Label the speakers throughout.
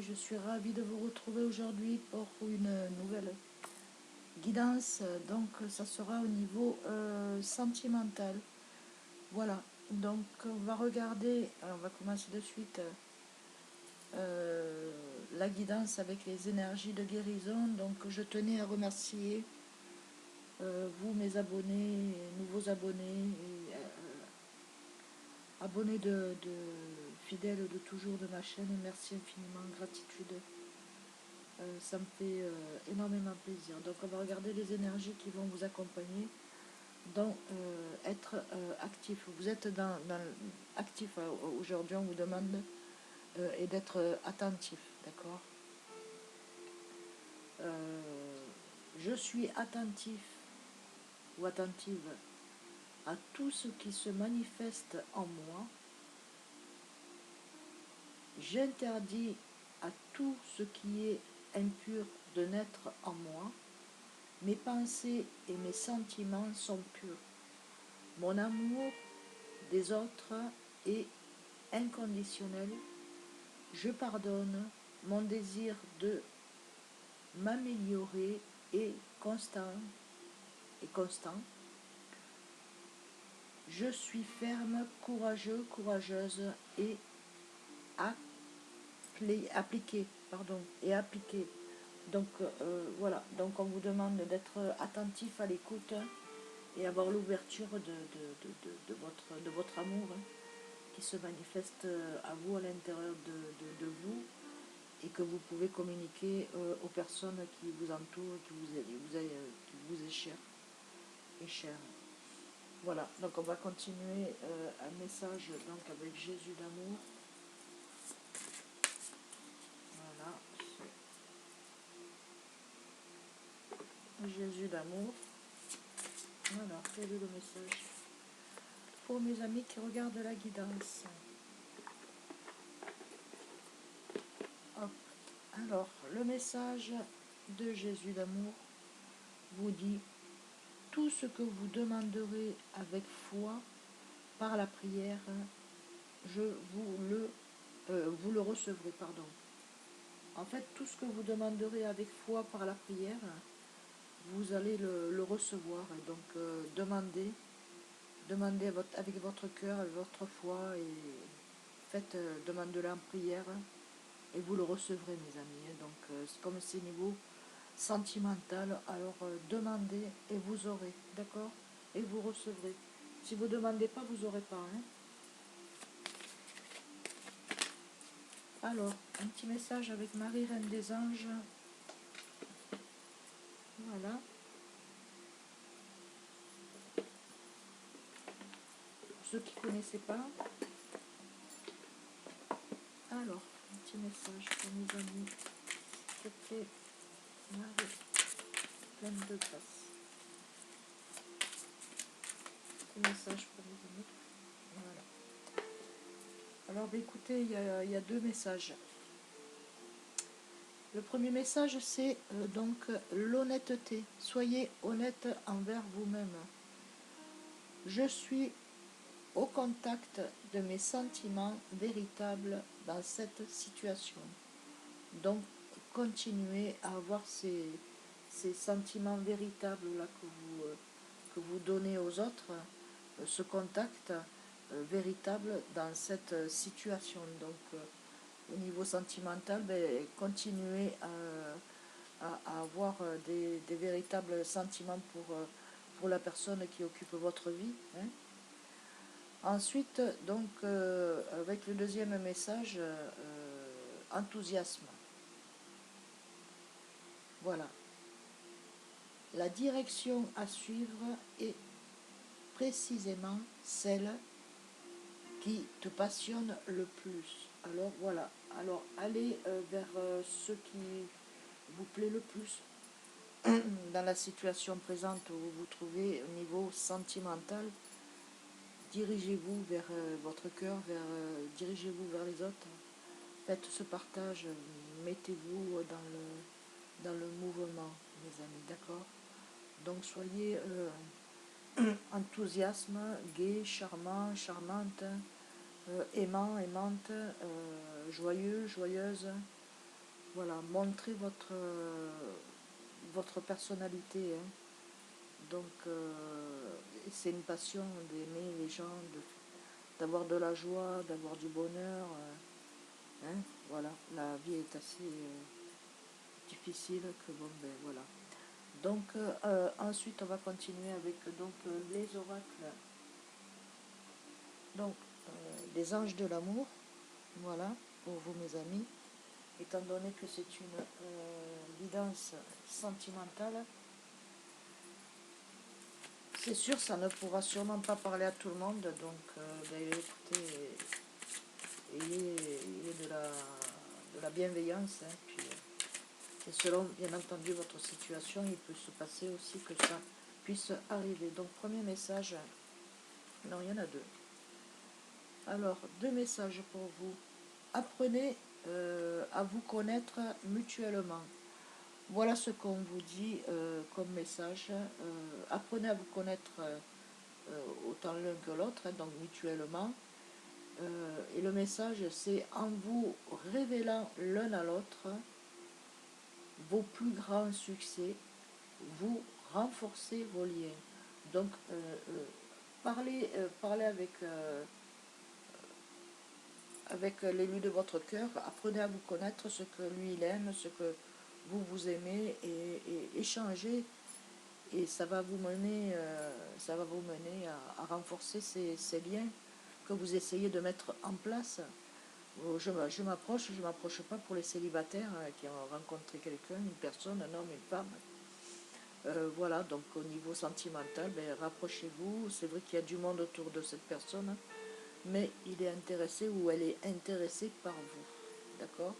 Speaker 1: Je suis ravie de vous retrouver aujourd'hui pour une nouvelle guidance. Donc ça sera au niveau sentimental. Voilà, donc on va regarder, on va commencer de suite la guidance avec les énergies de guérison. Donc je tenais à remercier vous mes abonnés, nouveaux abonnés, et, abonnés fidèles de toujours de ma chaîne. Merci infiniment, gratitude. Ça me fait énormément plaisir. Donc on va regarder les énergies qui vont vous accompagner dans être actif. Vous êtes dans actif aujourd'hui, on vous demande et d'être attentif, d'accord. Je suis attentif ou attentive à tout ce qui se manifeste en moi. J'interdis à tout ce qui est impur de naître en moi. Mes pensées et mes sentiments sont purs. Mon amour des autres est inconditionnel. Je pardonne. Mon désir de m'améliorer est constant. Je suis ferme, courageux, courageuse et appliquée. Donc voilà, donc on vous demande d'être attentif à l'écoute et avoir l'ouverture de votre amour qui se manifeste à vous, à l'intérieur de vous, et que vous pouvez communiquer aux personnes qui vous entourent, qui vous est cher. Voilà, donc on va continuer un message donc avec Jésus d'amour. Voilà, Jésus d'amour. Voilà, quel est le message pour mes amis qui regardent la guidance. Hop. Alors, le message de Jésus d'amour vous dit: tout ce que vous demanderez avec foi par la prière, vous le recevrez. Pardon. En fait, tout ce que vous demanderez avec foi par la prière, vous allez le recevoir. Et donc, demandez avec votre cœur, avec votre foi, et faites, demandez-le en prière, et vous le recevrez, mes amis. Donc, comme c'est niveau sentimental, alors demandez et vous aurez, d'accord? Et vous recevrez. Si vous ne demandez pas, vous n'aurez pas. Hein. Alors, un petit message avec Marie, Reine des Anges. Voilà. Pour ceux qui ne connaissaient pas. Alors, un petit message pour mes amis. C'était Marie, pleine de grâce. Petit message pour mes amis. Voilà. Alors, écoutez, il y a deux messages. Le premier message, c'est donc l'honnêteté. Soyez honnête envers vous-même. Je suis au contact de mes sentiments véritables dans cette situation. Donc, continuez à avoir ces sentiments véritables là que vous donnez aux autres, ce contact véritable dans cette situation. Donc, au niveau sentimental, continuez à avoir des véritables sentiments pour la personne qui occupe votre vie. Hein. Ensuite, donc, avec le deuxième message, enthousiasme. Voilà. La direction à suivre est précisément celle qui te passionne le plus. Alors voilà. Alors allez vers ce qui vous plaît le plus dans la situation présente où vous vous trouvez au niveau sentimental. Dirigez-vous vers votre cœur, dirigez-vous vers les autres. Faites ce partage, mettez-vous dans le mouvement, mes amis, d'accord? Donc soyez enthousiasme, gai, charmant, charmante, aimant, aimante, joyeux, joyeuse. Voilà, montrez votre personnalité, hein. Donc, c'est une passion d'aimer les gens, d'avoir de la joie, d'avoir du bonheur. Hein, voilà, la vie est assez difficile que bon, ben voilà. Donc, ensuite, on va continuer avec donc les oracles. Donc, les anges de l'amour, voilà, pour vous, mes amis. Étant donné que c'est une guidance sentimentale, c'est sûr, ça ne pourra sûrement pas parler à tout le monde. Donc, ben, écoutez, ayez de la bienveillance. Hein, puis, et selon, bien entendu, votre situation, il peut se passer aussi que ça puisse arriver. Donc, premier message, non, il y en a deux. Alors, deux messages pour vous. Apprenez à vous connaître mutuellement. Voilà ce qu'on vous dit comme message. Apprenez à vous connaître autant l'un que l'autre, hein, donc mutuellement. Et le message, c'est en vous révélant l'un à l'autre vos plus grands succès, vous renforcez vos liens. Donc, parlez avec l'élu de votre cœur, apprenez à vous connaître ce que lui il aime, ce que vous aimez, et échangez, et ça va vous mener à renforcer ces liens que vous essayez de mettre en place. Je m'approche pas pour les célibataires qui ont rencontré quelqu'un, une personne, un homme, une femme. Voilà, donc au niveau sentimental, ben, rapprochez-vous. C'est vrai qu'il y a du monde autour de cette personne, mais il est intéressé ou elle est intéressée par vous. D'accord?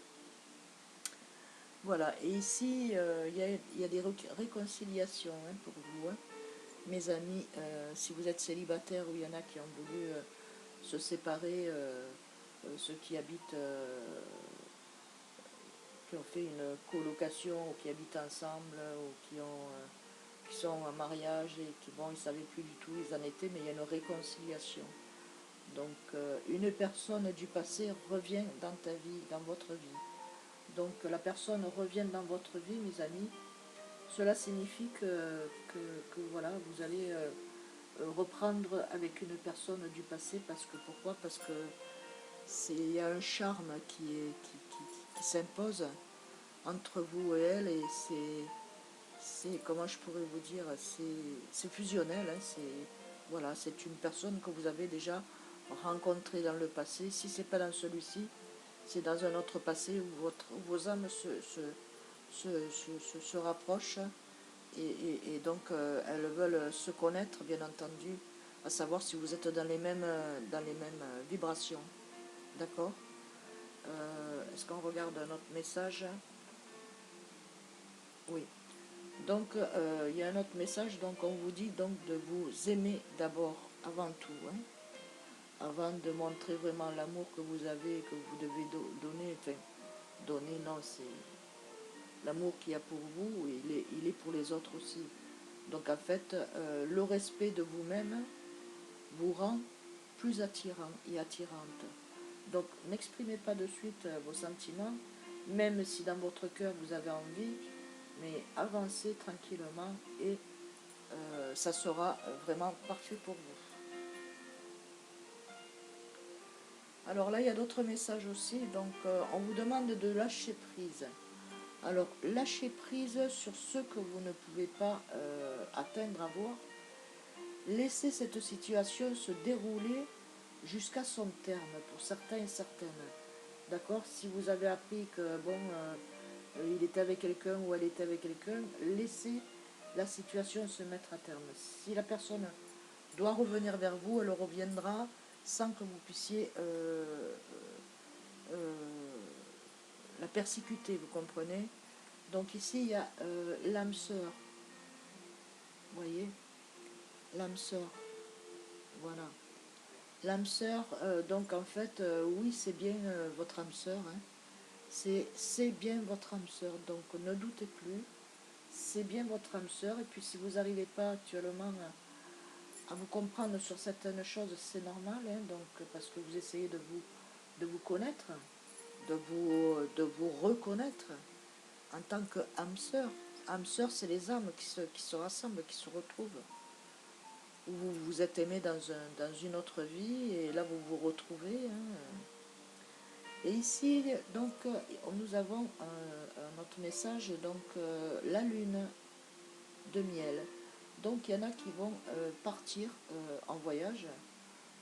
Speaker 1: Voilà, et ici, il y a des réconciliations, hein, pour vous, hein. Mes amis, si vous êtes célibataire ou il y en a qui ont voulu se séparer, ceux qui habitent, qui ont fait une colocation ou qui habitent ensemble ou qui sont en mariage et qui, bon, ils ne savaient plus du tout où ils en étaient, mais il y a une réconciliation. Donc, une personne du passé revient dans ta vie, dans votre vie. Donc, la personne revient dans votre vie, mes amis. Cela signifie que voilà, vous allez reprendre avec une personne du passé. Parce que, pourquoi? Parce que il y a un charme qui s'impose entre vous et elle, et comment je pourrais vous dire, c'est fusionnel, hein, voilà, c'est une personne que vous avez déjà rencontrée dans le passé. Si c'est pas dans celui-ci, c'est dans un autre passé où vos âmes se rapprochent, et donc elles veulent se connaître, bien entendu, à savoir si vous êtes dans les mêmes vibrations. D'accord? Est-ce qu'on regarde un autre message? Oui. Donc, il y a un autre message. Donc, on vous dit donc de vous aimer d'abord, avant tout, hein, avant de montrer vraiment l'amour que vous avez, que vous devez donner. Enfin, donner, non, c'est l'amour qu'il y a pour vous, il est pour les autres aussi. Donc, en fait, le respect de vous-même vous rend plus attirant et attirante. Donc, n'exprimez pas de suite vos sentiments, même si dans votre cœur vous avez envie, mais avancez tranquillement, et ça sera vraiment parfait pour vous. Alors là, il y a d'autres messages aussi. Donc, on vous demande de lâcher prise. Alors, lâchez prise sur ce que vous ne pouvez pas atteindre, avoir. Laissez cette situation se dérouler jusqu'à son terme, pour certains et certaines. D'accord? Si vous avez appris que, bon, il était avec quelqu'un ou elle était avec quelqu'un, laissez la situation se mettre à terme. Si la personne doit revenir vers vous, elle reviendra sans que vous puissiez euh, la persécuter, vous comprenez? Donc ici, il y a l'âme sœur, vous voyez? L'âme sœur, voilà. L'âme sœur, donc en fait, oui, c'est bien votre âme sœur, hein. C'est bien votre âme sœur, donc ne doutez plus, c'est bien votre âme sœur. Et puis si vous n'arrivez pas actuellement à vous comprendre sur certaines choses, c'est normal, hein, donc, parce que vous essayez de vous connaître, de vous reconnaître en tant que âme sœur. Âme sœur, c'est les âmes qui se rassemblent, qui se retrouvent. Où vous vous êtes aimé dans une autre vie et là vous vous retrouvez. Hein. Et ici, donc, nous avons un autre message, donc la lune de miel. Donc il y en a qui vont partir en voyage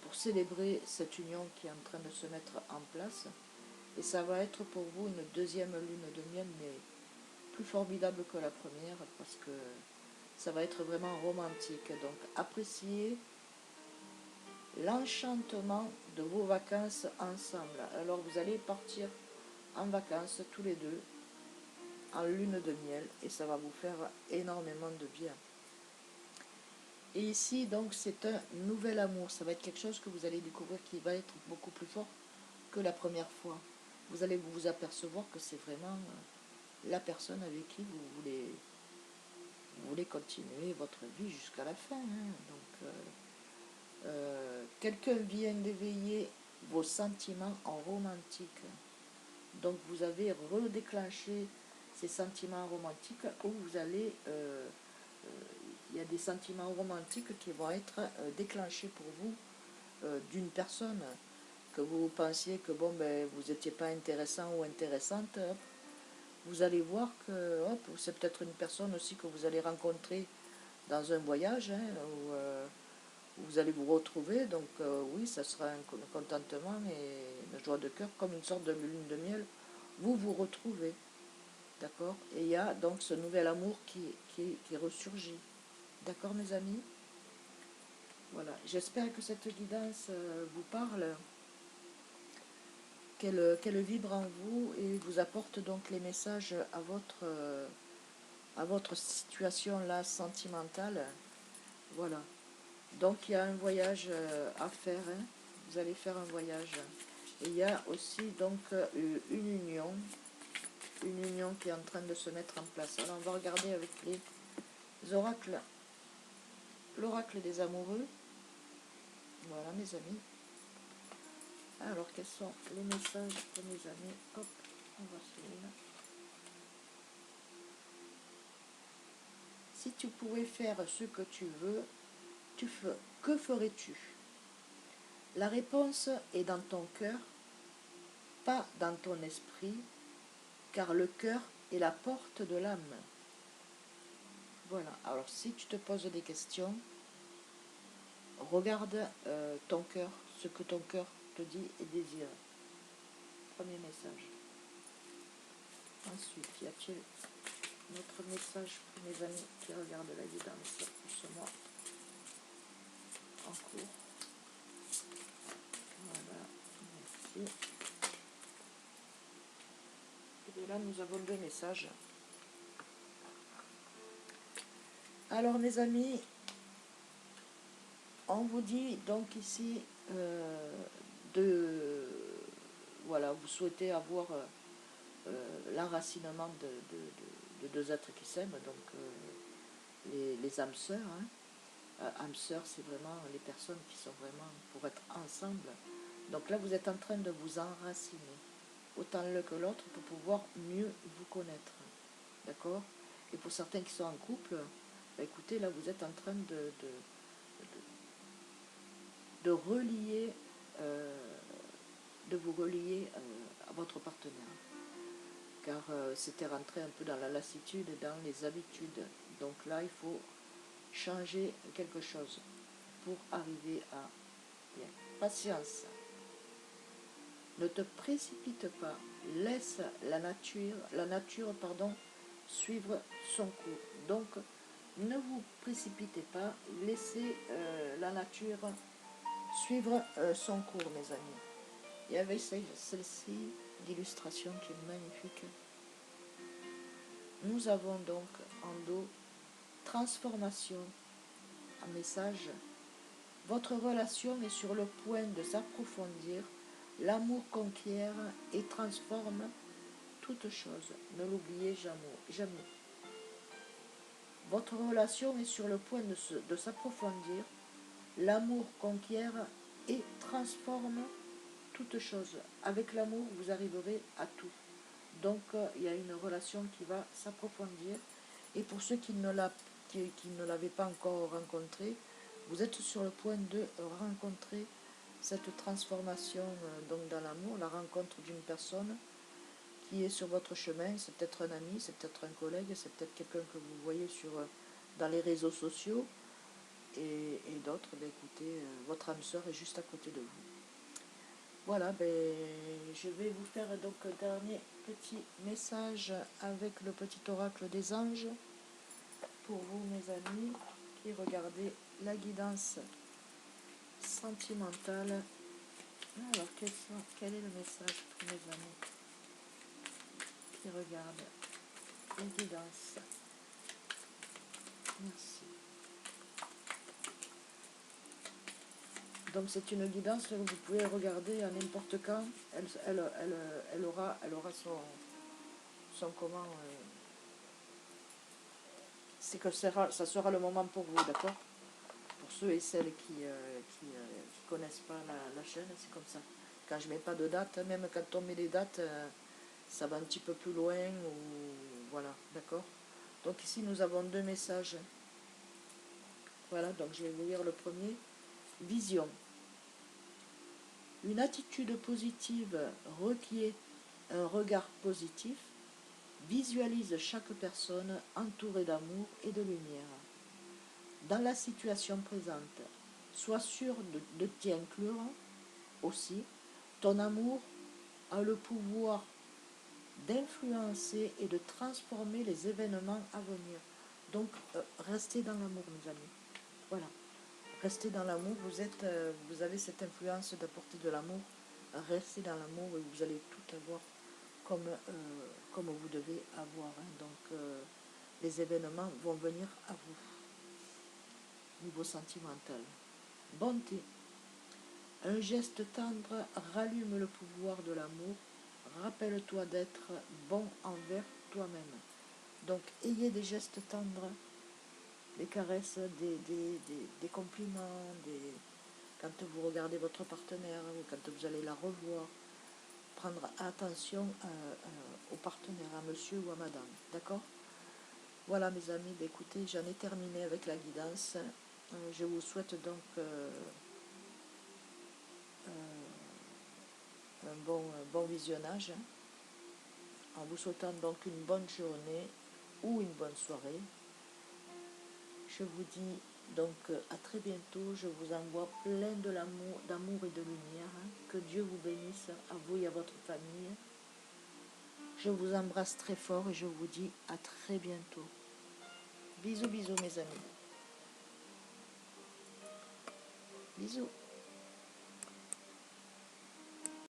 Speaker 1: pour célébrer cette union qui est en train de se mettre en place. Et ça va être pour vous une deuxième lune de miel, mais plus formidable que la première, parce que ça va être vraiment romantique. Donc appréciez l'enchantement de vos vacances ensemble. Alors vous allez partir en vacances tous les deux, en lune de miel, et ça va vous faire énormément de bien. Et ici, donc, c'est un nouvel amour. Ça va être quelque chose que vous allez découvrir qui va être beaucoup plus fort que la première fois. Vous allez vous apercevoir que c'est vraiment la personne avec qui vous voulez continuer votre vie jusqu'à la fin. Hein. Donc, quelqu'un vient d'éveiller vos sentiments en romantique. Donc, vous avez redéclenché ces sentiments romantiques où vous allez... il y a des sentiments romantiques qui vont être déclenchés pour vous d'une personne que vous pensiez que bon ben vous n'étiez pas intéressant ou intéressante. Hop, vous allez voir que hop, c'est peut-être une personne aussi que vous allez rencontrer dans un voyage hein, où vous allez vous retrouver. Donc oui, ça sera un contentement et une joie de cœur comme une sorte de lune de miel. Vous vous retrouvez, d'accord. Et il y a donc ce nouvel amour qui ressurgit. D'accord, mes amis? Voilà, j'espère que cette guidance vous parle, qu'elle vibre en vous et vous apporte donc les messages à votre situation là sentimentale. Voilà. Donc il y a un voyage à faire. Hein. Vous allez faire un voyage. Et il y a aussi donc une union qui est en train de se mettre en place. Alors on va regarder avec les oracles, l'oracle des amoureux. Voilà mes amis. Alors quels sont les messages pour mes amis? Hop, on va celui-là. Si tu pouvais faire ce que tu veux, que ferais-tu? La réponse est dans ton cœur, pas dans ton esprit, car le cœur est la porte de l'âme. Voilà, alors si tu te poses des questions, regarde ton cœur, ce que ton cœur te dit et désire. Premier message. Ensuite, y a-t-il notre message pour mes amis qui regardent la guidance pour ce mois en cours? Voilà, merci. Et là, nous avons deux messages. Alors, mes amis, on vous dit donc ici voilà, vous souhaitez avoir l'enracinement de deux êtres qui s'aiment, donc les âmes sœurs. Hein. Âmes sœurs, c'est vraiment les personnes qui sont vraiment pour être ensemble. Donc là, vous êtes en train de vous enraciner, autant l'un que l'autre, pour pouvoir mieux vous connaître. D'accord? Et pour certains qui sont en couple, bah, écoutez, là, vous êtes en train de relier, de vous relier à votre partenaire. Car c'était rentré un peu dans la lassitude et dans les habitudes. Donc là, il faut changer quelque chose pour arriver à bien. Patience. Ne te précipite pas. Laisse la nature, suivre son cours. Donc, ne vous précipitez pas. Laissez la nature suivre son cours, mes amis. Il y avait celle-ci d'illustration qui est magnifique. Nous avons donc en dos transformation, un message. Votre relation est sur le point de s'approfondir. L'amour conquiert et transforme toute chose. Ne l'oubliez jamais. Votre relation est sur le point de s'approfondir. L'amour conquiert et transforme toute chose. Avec l'amour, vous arriverez à tout. Donc, il y a une relation qui va s'approfondir. Et pour ceux qui ne l'avaient pas encore rencontré, vous êtes sur le point de rencontrer cette transformation donc dans l'amour, la rencontre d'une personne qui est sur votre chemin. C'est peut-être un ami, c'est peut-être un collègue, c'est peut-être quelqu'un que vous voyez dans les réseaux sociaux. Et d'autres, ben, écoutez, votre âme sœur est juste à côté de vous. Voilà, ben, je vais vous faire donc un dernier petit message avec le petit oracle des anges pour vous, mes amis, qui regardez la guidance sentimentale. Alors, quel est le message pour mes amis qui regardent la guidance? Merci. Donc c'est une guidance que vous pouvez regarder à n'importe quand. Elle aura son comment. C'est que ça sera le moment pour vous, d'accord? Pour ceux et celles qui connaissent pas la chaîne, c'est comme ça. Quand je mets pas de date, même quand on met les dates, ça va un petit peu plus loin, ou voilà, d'accord? Donc ici nous avons deux messages. Voilà, donc je vais vous lire le premier. Vision. Une attitude positive requiert un regard positif. Visualise chaque personne entourée d'amour et de lumière. Dans la situation présente, sois sûr de t'y inclure aussi. Ton amour a le pouvoir d'influencer et de transformer les événements à venir. Donc, restez dans l'amour, mes amis. Voilà. Restez dans l'amour. Vous avez cette influence d'apporter de l'amour. Restez dans l'amour et vous allez tout avoir comme vous devez avoir. Hein. Donc, les événements vont venir à vous. Niveau sentimental. Bonté. Un geste tendre rallume le pouvoir de l'amour. Rappelle-toi d'être bon envers toi-même. Donc, ayez des gestes tendres, des caresses, des compliments, quand vous regardez votre partenaire ou quand vous allez la revoir. Prendre attention au partenaire, à monsieur ou à madame. D'accord? Voilà, mes amis, écoutez, j'en ai terminé avec la guidance. Je vous souhaite donc un bon visionnage, en vous souhaitant donc une bonne journée ou une bonne soirée. Je vous dis donc à très bientôt. Je vous envoie plein d'amour et de lumière. Que Dieu vous bénisse, à vous et à votre famille. Je vous embrasse très fort et je vous dis à très bientôt. Bisous, bisous mes amis. Bisous.